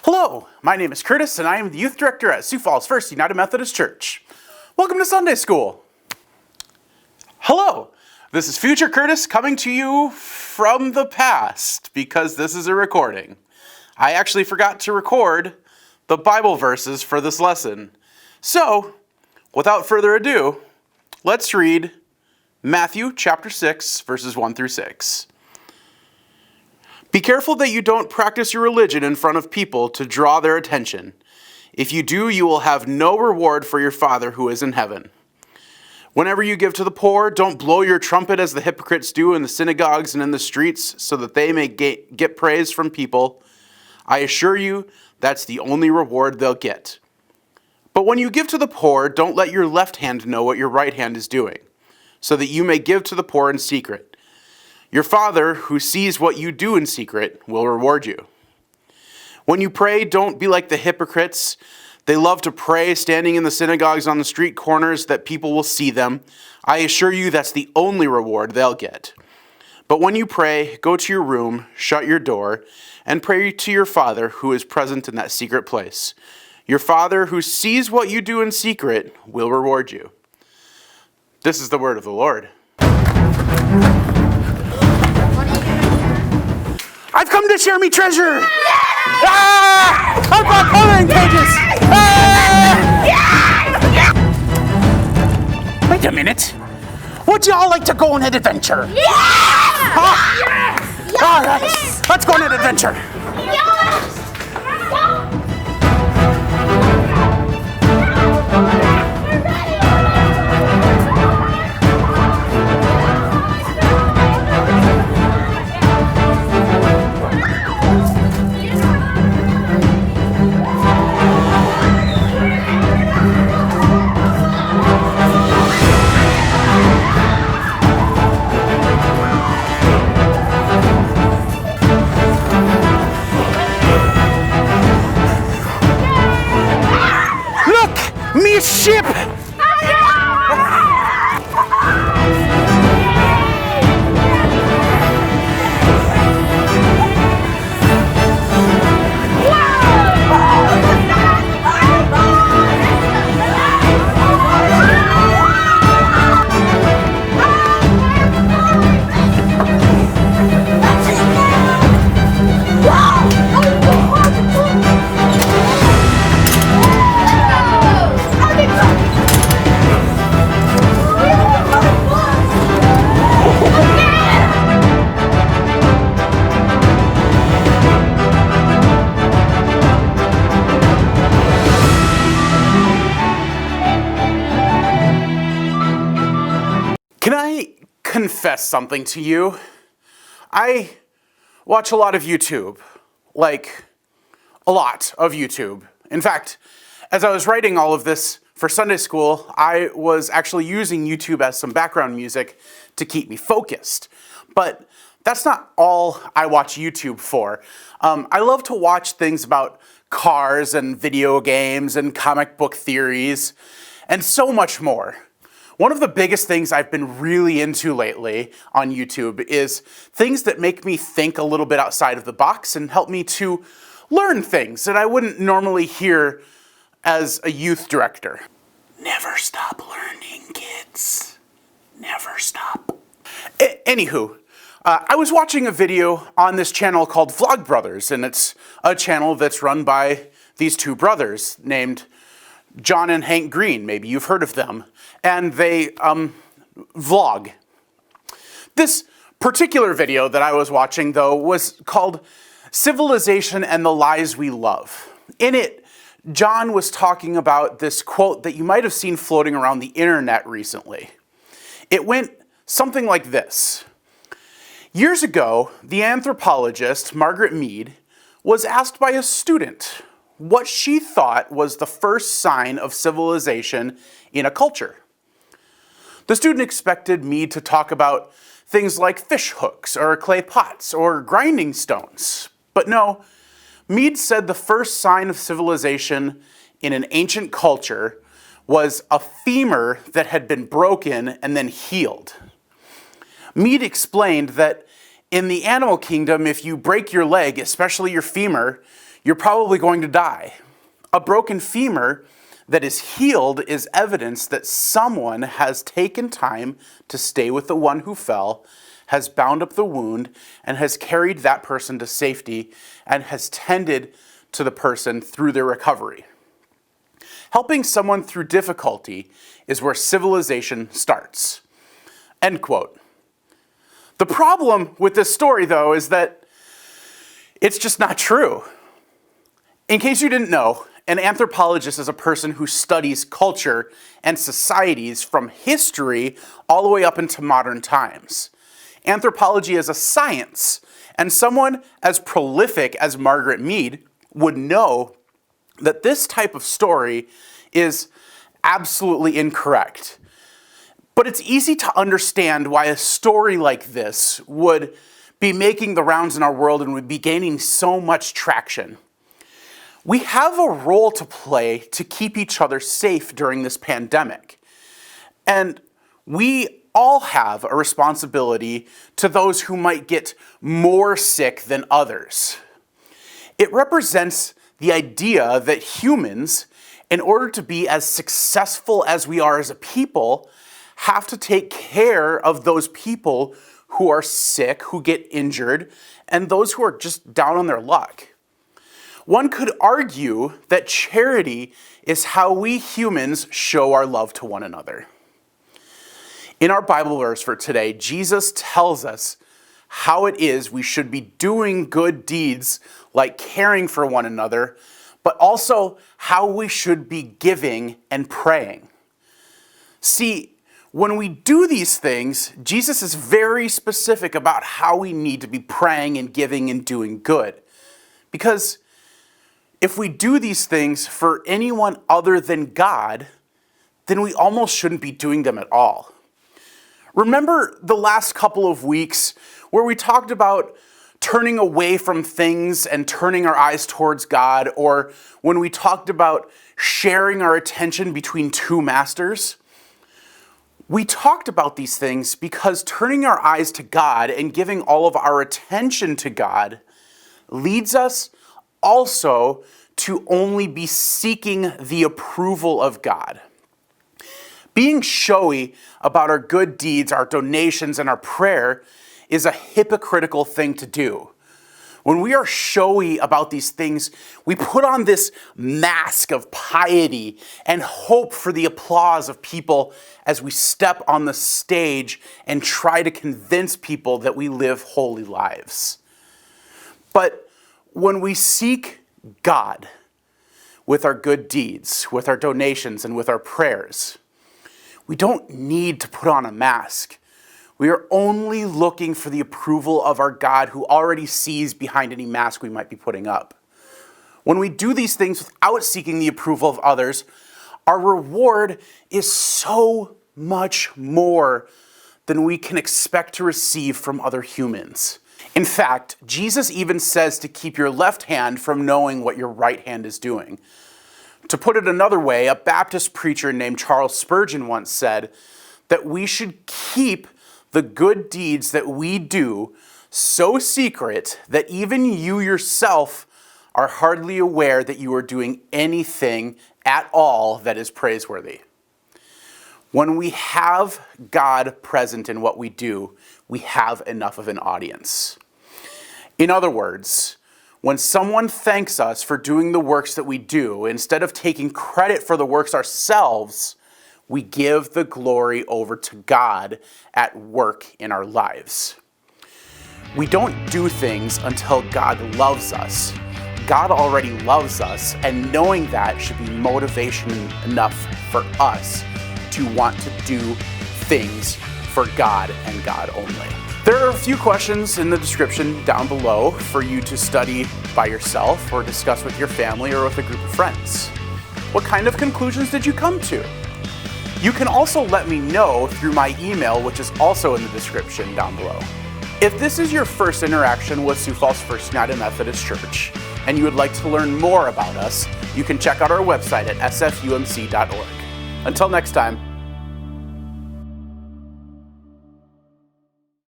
Hello, my name is Curtis and I am the youth director at Sioux Falls First United Methodist Church. Welcome to Sunday School. Hello, this is future Curtis coming to you from the past because this is a recording. I actually forgot to record the Bible verses for this lesson. So, without further ado, let's read Matthew chapter 6, verses 1 through 6. Be careful that you don't practice your religion in front of people to draw their attention. If you do, you will have no reward for your Father who is in heaven. Whenever you give to the poor, don't blow your trumpet as the hypocrites do in the synagogues and in the streets, so that they may get praise from people. I assure you, that's the only reward they'll get. But when you give to the poor, don't let your left hand know what your right hand is doing, so that you may give to the poor in secret. Your Father, who sees what you do in secret, will reward you. When you pray, don't be like the hypocrites. They love to pray standing in the synagogues on the street corners that people will see them. I assure you that's the only reward they'll get. But when you pray, go to your room, shut your door, and pray to your Father who is present in that secret place. Your Father, who sees what you do in secret, will reward you. This is the word of the Lord. I've come to share me treasure! Yeah! Ah! I've got coloring pages! Ah! Wait a minute. Would y'all like to go on an adventure? Yeah! Huh? Yes! All right, let's go on an adventure. Yes! Me ship! Can I confess something to you? I watch a lot of YouTube, like a lot of YouTube. In fact, as I was writing all of this for Sunday school, I was actually using YouTube as some background music to keep me focused. But that's not all I watch YouTube for. I love to watch things about cars and video games and comic book theories and so much more. One of the biggest things I've been really into lately on YouTube is things that make me think a little bit outside of the box and help me to learn things that I wouldn't normally hear as a youth director. Never stop learning, kids. Never stop. Anywho, I was watching a video on this channel called Vlog Brothers, and it's a channel that's run by these two brothers named John and Hank Green. Maybe you've heard of them. And they vlog. This particular video that I was watching, though, was called Civilization and the Lies We Love. In it, John was talking about this quote that you might have seen floating around the internet recently. It went something like this. Years ago, the anthropologist Margaret Mead was asked by a student what she thought was the first sign of civilization in a culture. The student expected Mead to talk about things like fish hooks or clay pots or grinding stones. But no, Mead said the first sign of civilization in an ancient culture was a femur that had been broken and then healed. Mead explained that in the animal kingdom, if you break your leg, especially your femur, you're probably going to die. A broken femur that is healed is evidence that someone has taken time to stay with the one who fell, has bound up the wound, and has carried that person to safety, and has tended to the person through their recovery. Helping someone through difficulty is where civilization starts. End quote. The problem with this story, though, is that it's just not true. In case you didn't know, an anthropologist is a person who studies culture and societies from history all the way up into modern times. Anthropology is a science, and someone as prolific as Margaret Mead would know that this type of story is absolutely incorrect. But it's easy to understand why a story like this would be making the rounds in our world and would be gaining so much traction. We have a role to play to keep each other safe during this pandemic. And we all have a responsibility to those who might get more sick than others. It represents the idea that humans, in order to be as successful as we are as a people, have to take care of those people who are sick, who get injured, and those who are just down on their luck. One could argue that charity is how we humans show our love to one another. In our Bible verse for today, Jesus tells us how it is we should be doing good deeds like caring for one another, but also how we should be giving and praying. See, when we do these things, Jesus is very specific about how we need to be praying and giving and doing good. Because if we do these things for anyone other than God, then we almost shouldn't be doing them at all. Remember the last couple of weeks where we talked about turning away from things and turning our eyes towards God, or when we talked about sharing our attention between two masters? We talked about these things because turning our eyes to God and giving all of our attention to God leads us also to only be seeking the approval of God. Being showy about our good deeds, our donations, and our prayer is a hypocritical thing to do. When we are showy about these things, we put on this mask of piety and hope for the applause of people as we step on the stage and try to convince people that we live holy lives. But when we seek God with our good deeds, with our donations, and with our prayers, we don't need to put on a mask. We are only looking for the approval of our God who already sees behind any mask we might be putting up. When we do these things without seeking the approval of others, our reward is so much more than we can expect to receive from other humans. In fact, Jesus even says to keep your left hand from knowing what your right hand is doing. To put it another way, a Baptist preacher named Charles Spurgeon once said that we should keep the good deeds that we do so secret that even you yourself are hardly aware that you are doing anything at all that is praiseworthy. When we have God present in what we do, we have enough of an audience. In other words, when someone thanks us for doing the works that we do, instead of taking credit for the works ourselves, we give the glory over to God at work in our lives. We don't do things until God loves us. God already loves us, and knowing that should be motivation enough for us to want to do things for God and God only. There are a few questions in the description down below for you to study by yourself or discuss with your family or with a group of friends. What kind of conclusions did you come to? You can also let me know through my email, which is also in the description down below. If this is your first interaction with Sioux Falls First United Methodist Church, and you would like to learn more about us, you can check out our website at sfumc.org. Until next time,